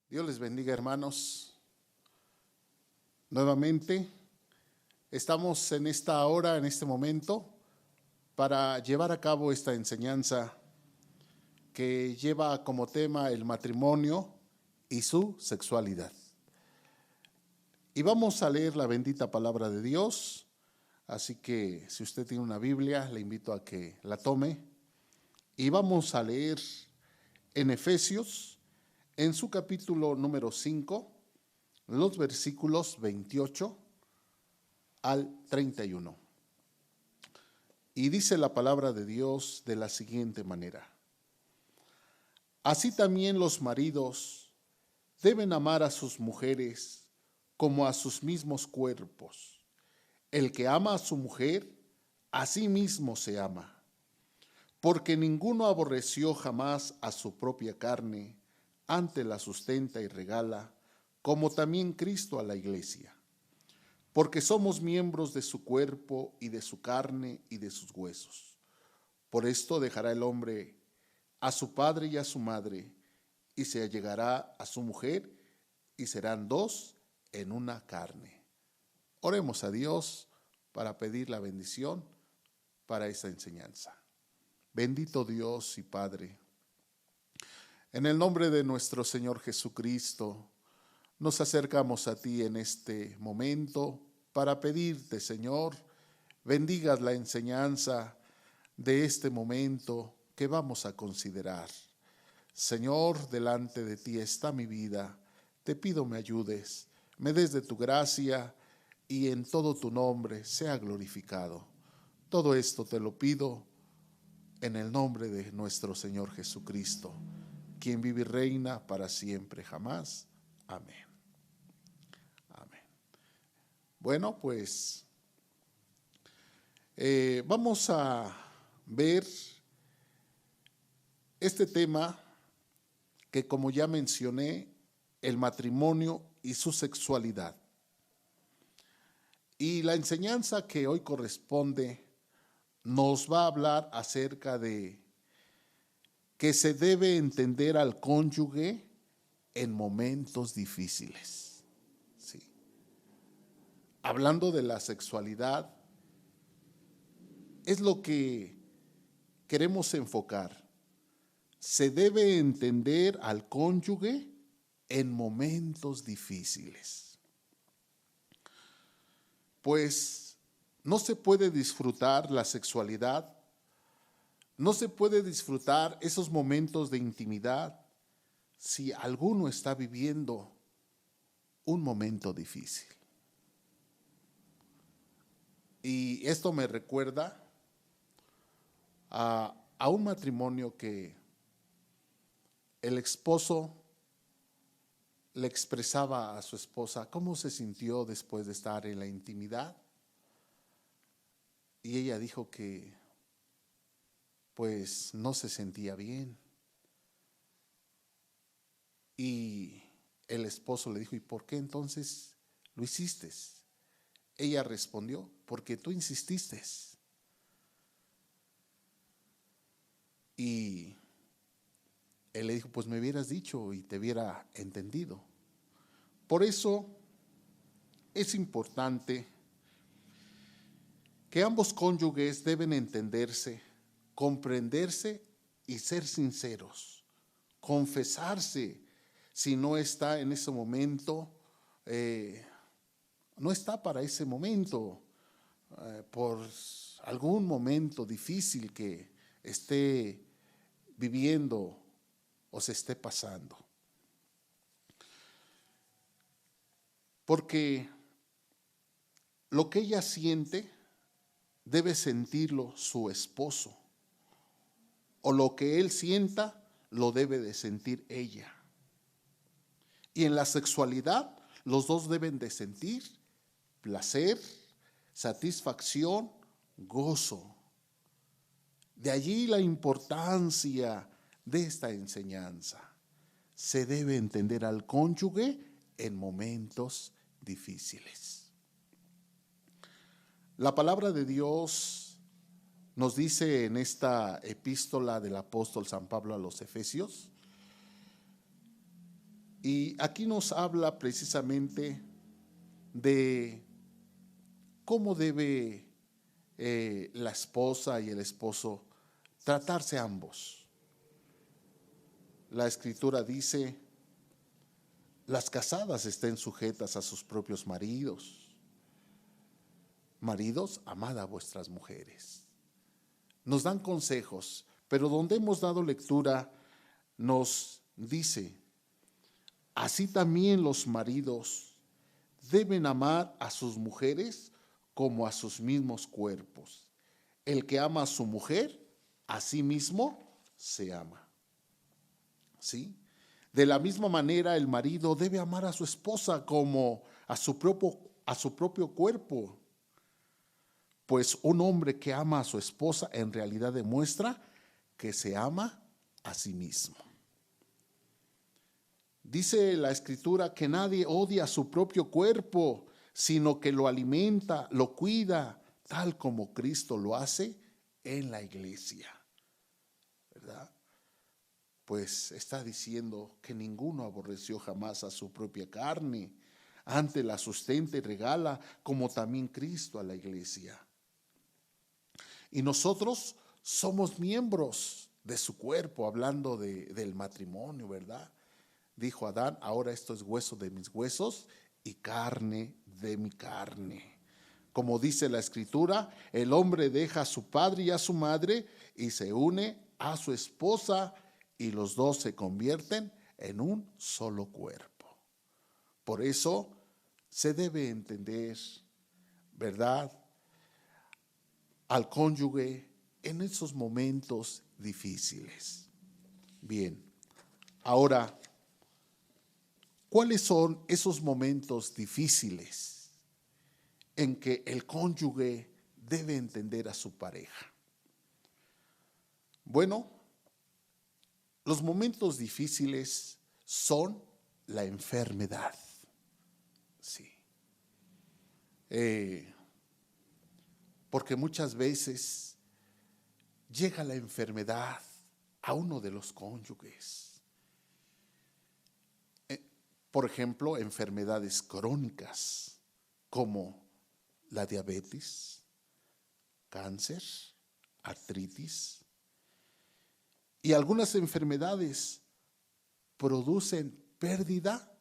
Dios les bendiga, hermanos. Nuevamente estamos en esta hora, en este momento, para llevar a cabo esta enseñanza que lleva como tema el matrimonio y su sexualidad. Y vamos a leer la bendita palabra de Dios, así que si usted tiene una Biblia, le invito a que la tome. Y vamos a leer en Efesios, en su capítulo número 5, los versículos 28 al 31. Y dice la palabra de Dios de la siguiente manera: Así también los maridos deben amar a sus mujeres como a sus mismos cuerpos. El que ama a su mujer, a sí mismo se ama. Porque ninguno aborreció jamás a su propia carne, antes la sustenta y regala, como también Cristo a la iglesia. Porque somos miembros de su cuerpo y de su carne y de sus huesos. Por esto dejará el hombre a su padre y a su madre, y se allegará a su mujer, y serán dos en una carne. Oremos a Dios para pedir la bendición para esta enseñanza. Bendito Dios y Padre, en el nombre de nuestro Señor Jesucristo, nos acercamos a ti en este momento para pedirte, Señor, bendigas la enseñanza de este momento que vamos a considerar. Señor, delante de ti está mi vida. Te pido me ayudes, me des de tu gracia y en todo tu nombre sea glorificado. Todo esto te lo pido en el nombre de nuestro Señor Jesucristo, quien vive y reina para siempre, jamás. Amén. Amén. Bueno, pues vamos a ver este tema que, como ya mencioné, el matrimonio y su sexualidad. Y la enseñanza que hoy corresponde nos va a hablar acerca de que se debe entender al cónyuge en momentos difíciles. Sí. Hablando de la sexualidad, es lo que queremos enfocar. Se debe entender al cónyuge en momentos difíciles. Pues no se puede disfrutar la sexualidad, no se puede disfrutar esos momentos de intimidad si alguno está viviendo un momento difícil. Y esto me recuerda a un matrimonio que el esposo le expresaba a su esposa cómo se sintió después de estar en la intimidad. Y ella dijo que pues no se sentía bien. Y el esposo le dijo: ¿y por qué entonces lo hiciste? Ella respondió: porque tú insististe. Y él le dijo: pues me hubieras dicho y te hubiera entendido. Por eso es importante que ambos cónyuges deben entenderse, comprenderse y ser sinceros, confesarse si no está en ese momento, no está para ese momento, por algún momento difícil que esté viviendo o se esté pasando. Porque lo que ella siente debe sentirlo su esposo, o lo que él sienta lo debe de sentir ella. Y en la sexualidad los dos deben de sentir placer, satisfacción, gozo. De allí la importancia de esta enseñanza. Se debe entender al cónyuge en momentos difíciles. La palabra de Dios nos dice en esta epístola del apóstol San Pablo a los Efesios, Y aquí nos habla precisamente de cómo debe la esposa y el esposo tratarse ambos. La Escritura dice: las casadas estén sujetas a sus propios maridos. Maridos, amad a vuestras mujeres. Nos dan consejos, pero donde hemos dado lectura nos dice: así también los maridos deben amar a sus mujeres como a sus mismos cuerpos. El que ama a su mujer, a sí mismo se ama. ¿Sí? De la misma manera, el marido debe amar a su esposa como a su propio cuerpo. Pues un hombre que ama a su esposa en realidad demuestra que se ama a sí mismo. Dice la Escritura que nadie odia a su propio cuerpo, sino que lo alimenta, lo cuida, tal como Cristo lo hace en la iglesia. ¿Verdad? Pues está diciendo que ninguno aborreció jamás a su propia carne, antes la sustenta y regala, como también Cristo a la iglesia. Y nosotros somos miembros de su cuerpo, hablando del matrimonio, ¿verdad? Dijo Adán: ahora esto es hueso de mis huesos y carne de mi carne. Como dice la Escritura, el hombre deja a su padre y a su madre y se une a su esposa, y los dos se convierten en un solo cuerpo. Por eso se debe entender, ¿verdad?, al cónyuge en esos momentos difíciles. Bien, ahora, ¿cuáles son esos momentos difíciles en que el cónyuge debe entender a su pareja? Bueno, los momentos difíciles son la enfermedad. Sí. Porque muchas veces llega la enfermedad a uno de los cónyuges. Por ejemplo, enfermedades crónicas como la diabetes, cáncer, artritis. Y algunas enfermedades producen pérdida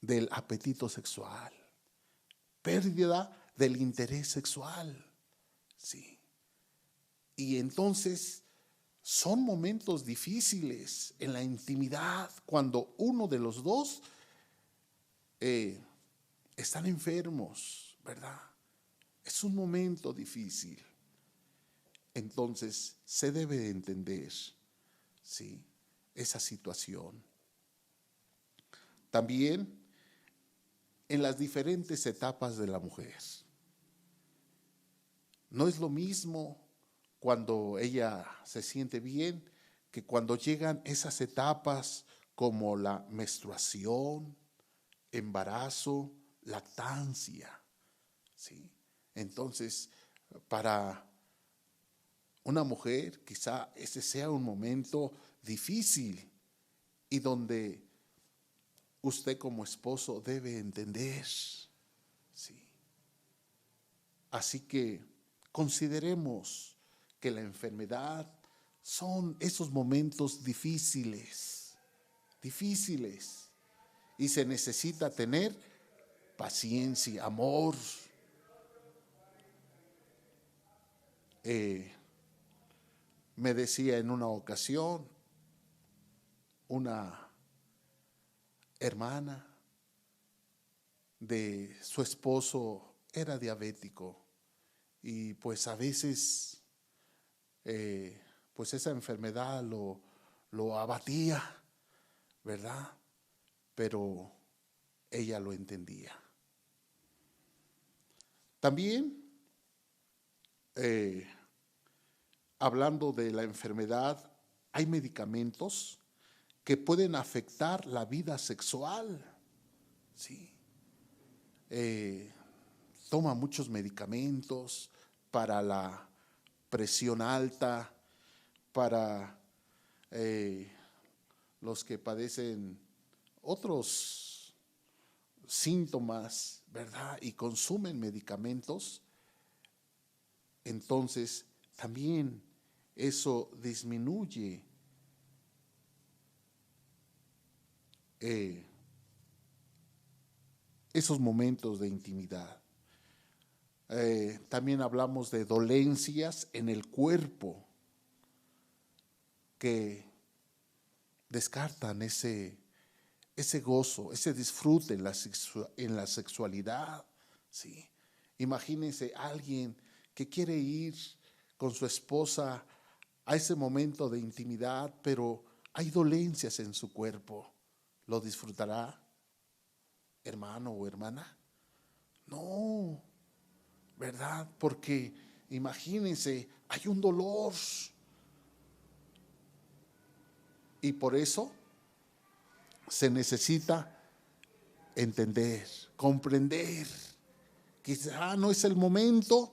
del apetito sexual, pérdida del interés sexual. Sí. Y entonces son momentos difíciles en la intimidad cuando uno de los dos están enfermos, ¿verdad? Es un momento difícil. Entonces se debe de entender, ¿sí?, esa situación. También en las diferentes etapas de la mujer. No es lo mismo cuando ella se siente bien que cuando llegan esas etapas como la menstruación, embarazo, lactancia, ¿sí? Entonces, para una mujer quizá ese sea un momento difícil y donde usted como esposo debe entender, ¿sí? Así que consideremos que la enfermedad son esos momentos difíciles, y se necesita tener paciencia, amor. Me decía en una ocasión una hermana de su esposo era diabético y pues a veces pues esa enfermedad lo abatía, ¿verdad? Pero ella lo entendía. También hablando de la enfermedad, hay medicamentos que pueden afectar la vida sexual. Sí. Toma muchos medicamentos para la presión alta, para los que padecen otros síntomas, ¿verdad? Y consumen medicamentos, entonces también eso disminuye esos momentos de intimidad. También hablamos de dolencias en el cuerpo que descartan ese gozo, ese disfrute en la sexualidad, ¿sí? Imagínense alguien que quiere ir con su esposa a ese momento de intimidad, pero hay dolencias en su cuerpo. ¿Lo disfrutará, hermano o hermana? No, ¿verdad? Porque imagínense, hay un dolor. Y por eso se necesita entender, comprender. Quizá no es el momento,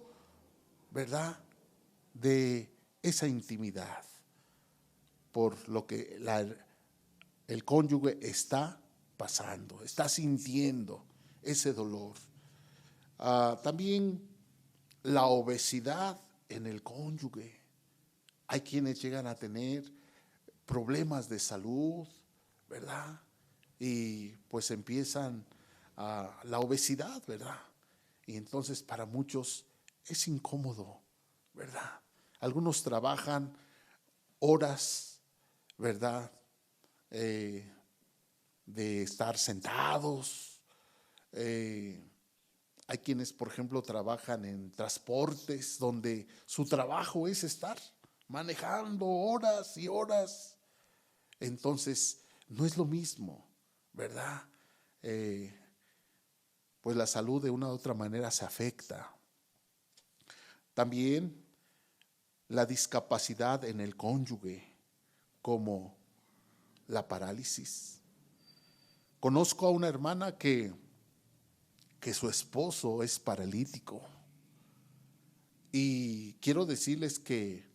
¿verdad?, de esa intimidad, por lo que el cónyuge está pasando, está sintiendo ese dolor. También la obesidad en el cónyuge. Hay quienes llegan a tener problemas de salud, ¿verdad? Y pues empiezan la obesidad, ¿verdad? Y entonces para muchos es incómodo, ¿verdad? Algunos trabajan horas, ¿verdad? De estar sentados. Hay quienes, por ejemplo, trabajan en transportes donde su trabajo es estar manejando horas y horas. Entonces, no es lo mismo, ¿verdad? Pues la salud de una u otra manera se afecta. También la discapacidad en el cónyuge, como la parálisis. Conozco a una hermana que su esposo es paralítico. Y quiero decirles que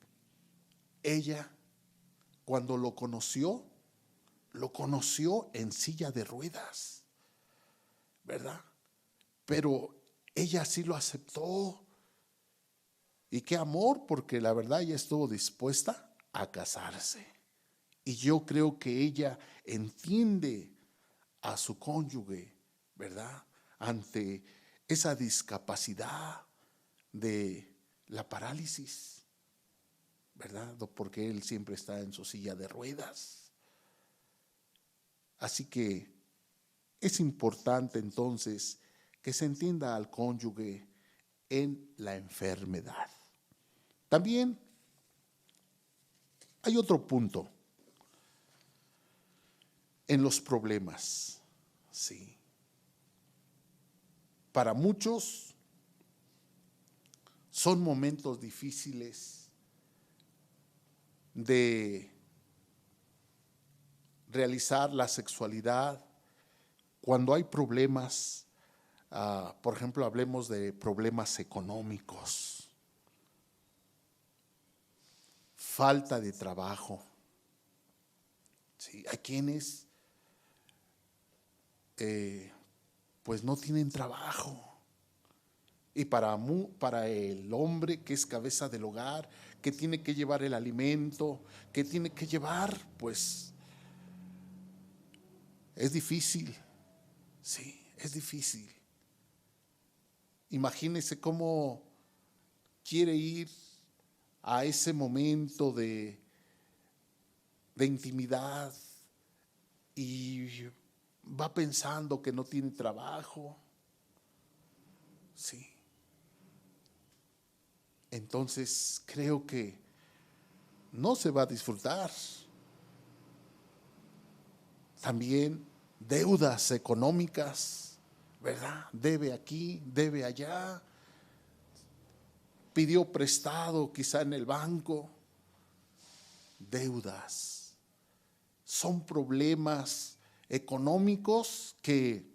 ella, cuando lo conoció en silla de ruedas, ¿verdad? Pero ella sí lo aceptó. Y qué amor, porque la verdad ella estuvo dispuesta a casarse. Y yo creo que ella entiende a su cónyuge, ¿verdad?, ante esa discapacidad de la parálisis, ¿verdad? Porque él siempre está en su silla de ruedas. Así que es importante entonces que se entienda al cónyuge en la enfermedad. También hay otro punto en los problemas, sí. Para muchos son momentos difíciles de realizar la sexualidad cuando hay problemas, por ejemplo, hablemos de problemas económicos, falta de trabajo. Sí, hay quienes pues no tienen trabajo. Y para el hombre que es cabeza del hogar, que tiene que llevar el alimento, que tiene que llevar, pues es difícil. Sí, es difícil. Imagínese cómo quiere ir a ese momento de intimidad y va pensando que no tiene trabajo. Sí. Entonces creo que no se va a disfrutar. También deudas económicas, ¿verdad? Debe aquí, debe allá. Pidió prestado quizá en el banco. Deudas. Son problemas económicos que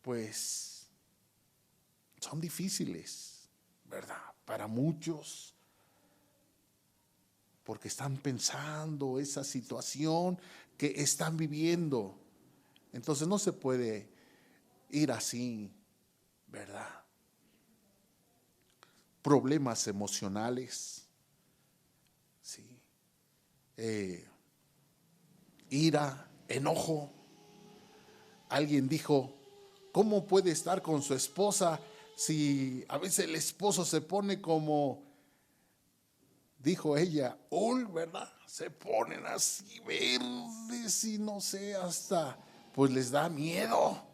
pues son difíciles, ¿verdad? Para muchos, porque están pensando esa situación que están viviendo. Entonces no se puede ir así, ¿verdad? Problemas emocionales, ¿sí? Ira, enojo. Alguien dijo, ¿cómo puede estar con su esposa si a veces el esposo se pone como, dijo ella, ¿verdad? Se ponen así verdes y no sé, hasta pues les da miedo.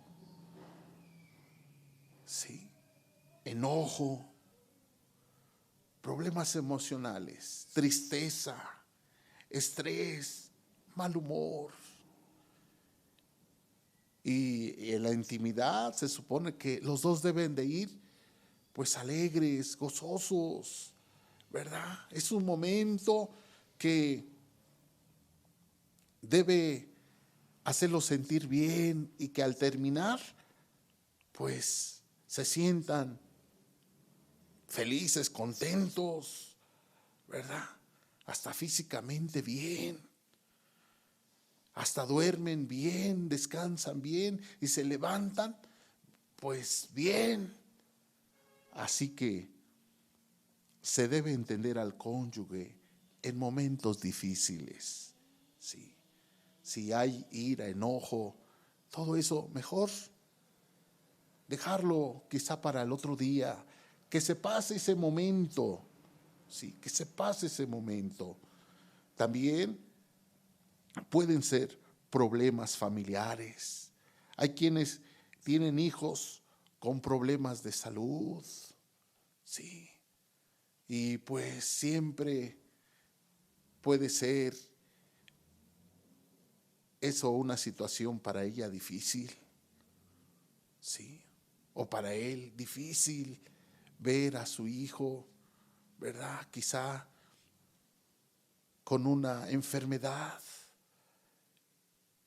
Sí, enojo, problemas emocionales, tristeza, estrés, mal humor. Y en la intimidad se supone que los dos deben de ir pues alegres, gozosos, ¿verdad? Es un momento que debe hacerlos sentir bien y que al terminar pues se sientan felices, contentos, ¿verdad? Hasta físicamente bien. Hasta duermen bien, descansan bien y se levantan pues bien. Así que se debe entender al cónyuge en momentos difíciles. Sí. Si hay ira, enojo, todo eso, mejor dejarlo quizá para el otro día, que se pase ese momento. Sí, que se pase ese momento. También pueden ser problemas familiares. Hay quienes tienen hijos con problemas de salud, sí, y pues siempre puede ser eso una situación para ella difícil, sí, o para él difícil ver a su hijo, ¿verdad? Quizá con una enfermedad,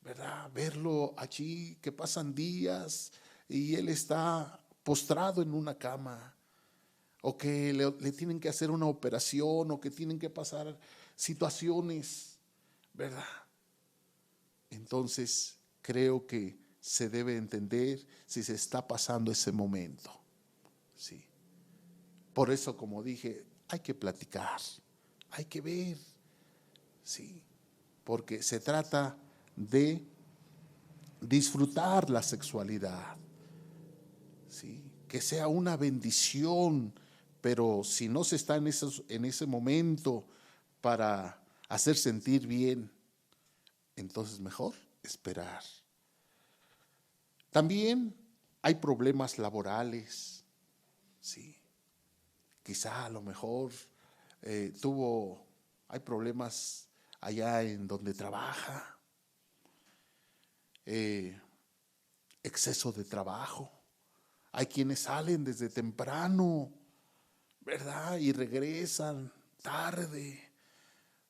¿verdad? Verlo allí, que pasan días y él está postrado en una cama, o que le tienen que hacer una operación, o que tienen que pasar situaciones, ¿verdad? Entonces creo que se debe entender si se está pasando ese momento, ¿sí? Por eso, como dije, hay que platicar, hay que ver, ¿sí? Porque se trata de disfrutar la sexualidad, ¿sí? Que sea una bendición, pero si no se está en ese momento para hacer sentir bien, entonces mejor esperar. También hay problemas laborales, ¿sí? Quizá a lo mejor hay problemas allá en donde trabaja, exceso de trabajo. Hay quienes salen desde temprano, ¿verdad? Y regresan tarde.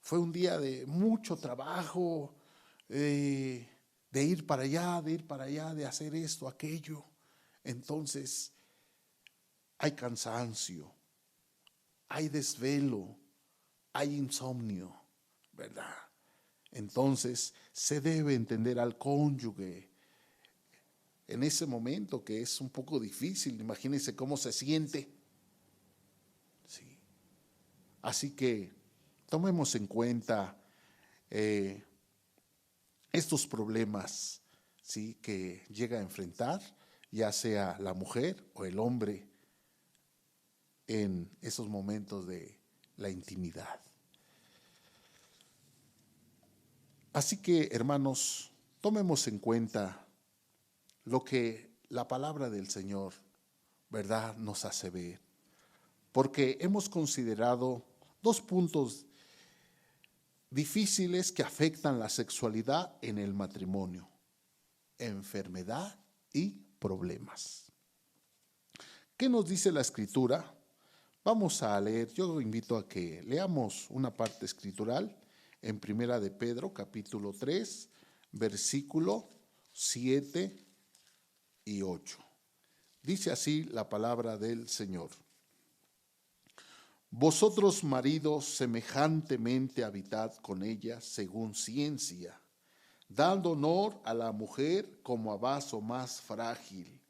Fue un día de mucho trabajo, de ir para allá, de hacer esto, aquello. Entonces, hay cansancio, hay desvelo, hay insomnio, ¿verdad? Entonces, se debe entender al cónyuge en ese momento que es un poco difícil. Imagínense cómo se siente. Sí. Así que tomemos en cuenta estos problemas, ¿sí?, que llega a enfrentar, ya sea la mujer o el hombre, en esos momentos de la intimidad. Así que, hermanos, tomemos en cuenta lo que la palabra del Señor, ¿verdad?, nos hace ver, porque hemos considerado dos puntos difíciles que afectan la sexualidad en el matrimonio: enfermedad y problemas. ¿Qué nos dice la Escritura? Vamos a leer, yo invito a que leamos una parte escritural en Primera de Pedro, capítulo 3, versículo 7 y 8. Dice así la palabra del Señor: Vosotros, maridos, semejantemente habitad con ella según ciencia, dando honor a la mujer como a vaso más frágil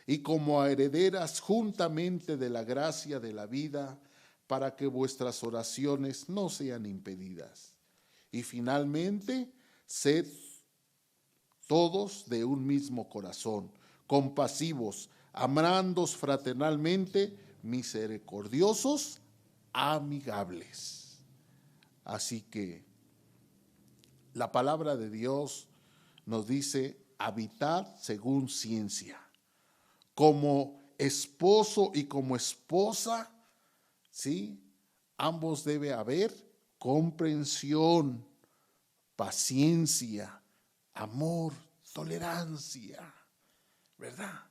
y como a herederas juntamente de la gracia de la vida, para que vuestras oraciones no sean impedidas. Y finalmente, sed todos de un mismo corazón, compasivos, amándoos fraternalmente, misericordiosos, amigables. Así que la palabra de Dios nos dice: habitad según ciencia. Como esposo y como esposa, ¿sí? Ambos debe haber comprensión, paciencia, amor, tolerancia, ¿verdad?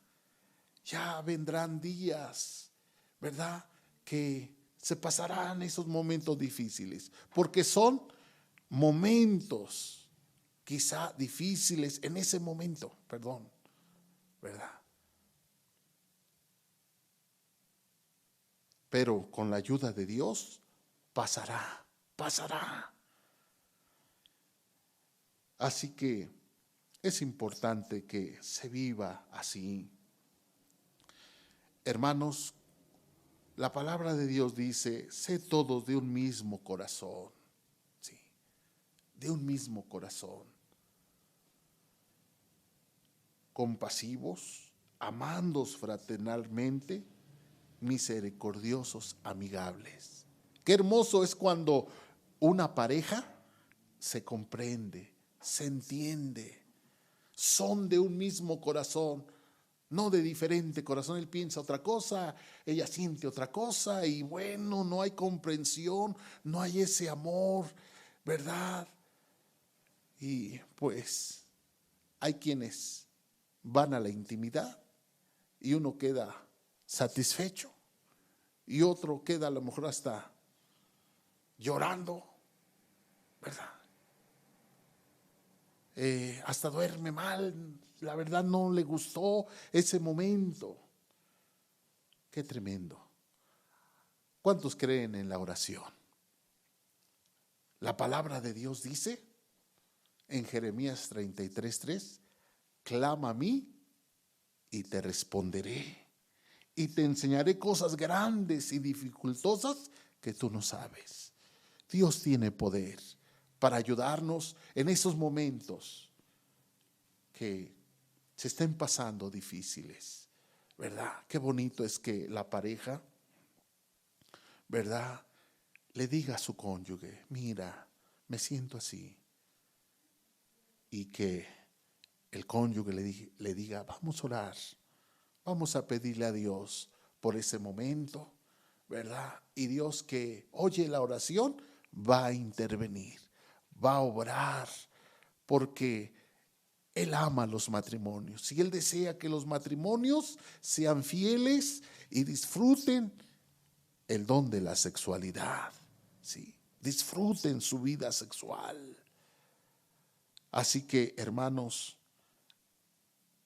Ya vendrán días, ¿verdad?, que se pasarán esos momentos difíciles, porque son momentos quizá difíciles en ese momento, ¿verdad? Pero con la ayuda de Dios pasará. Así que es importante que se viva así. Hermanos, la palabra de Dios dice: sed todos de un mismo corazón. Sí, de un mismo corazón. Compasivos, amándoos fraternalmente, misericordiosos, amigables. Qué hermoso es cuando una pareja se comprende, se entiende, son de un mismo corazón, no de diferente corazón. Él piensa otra cosa, ella siente otra cosa, y bueno, no hay comprensión, no hay ese amor, ¿verdad? Y pues hay quienes van a la intimidad y uno queda satisfecho y otro queda a lo mejor hasta llorando, ¿verdad? Hasta duerme mal, la verdad no le gustó ese momento. Qué tremendo. ¿Cuántos creen en la oración? La palabra de Dios dice en Jeremías 33:3: clama a mí y te responderé, y te enseñaré cosas grandes y dificultosas que tú no sabes. Dios tiene poder para ayudarnos en esos momentos que se estén pasando difíciles, ¿verdad? Qué bonito es que la pareja, ¿verdad?, le diga a su cónyuge: mira, me siento así. Y que el cónyuge le diga: vamos a orar, vamos a pedirle a Dios por ese momento, ¿verdad? Y Dios, que oye la oración, va a intervenir, va a obrar, porque Él ama los matrimonios y Él desea que los matrimonios sean fieles y disfruten el don de la sexualidad, ¿sí? Disfruten su vida sexual. Así que, hermanos,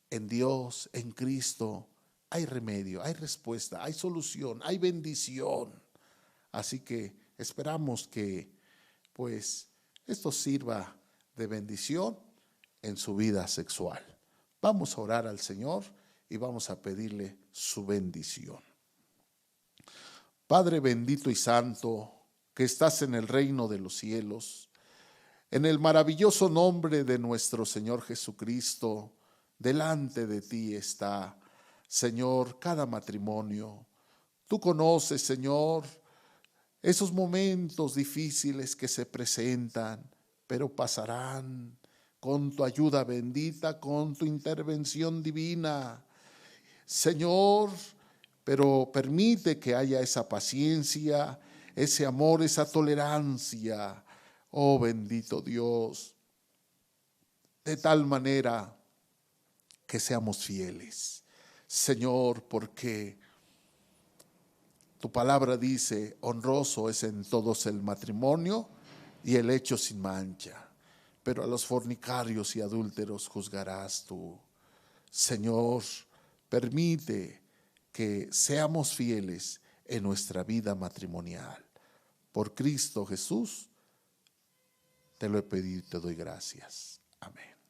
en Dios, en Cristo, hay remedio, hay respuesta, hay solución, hay bendición. Así que esperamos que pues esto sirva de bendición en su vida sexual. Vamos a orar al Señor y vamos a pedirle su bendición. Padre bendito y santo, que estás en el reino de los cielos, en el maravilloso nombre de nuestro Señor Jesucristo, delante de ti está, Señor, cada matrimonio. Tú conoces, Señor, esos momentos difíciles que se presentan, pero pasarán con tu ayuda bendita, con tu intervención divina, Señor. Pero permite que haya esa paciencia, ese amor, esa tolerancia, oh bendito Dios, de tal manera que seamos fieles, Señor, porque tu palabra dice: honroso es en todos el matrimonio y el hecho sin mancha, pero a los fornicarios y adúlteros juzgarás tú. Señor, permite que seamos fieles en nuestra vida matrimonial. Por Cristo Jesús te lo he pedido y te doy gracias. Amén.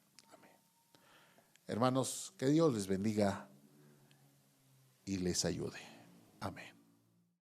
Hermanos, que Dios les bendiga y les ayude. Amén.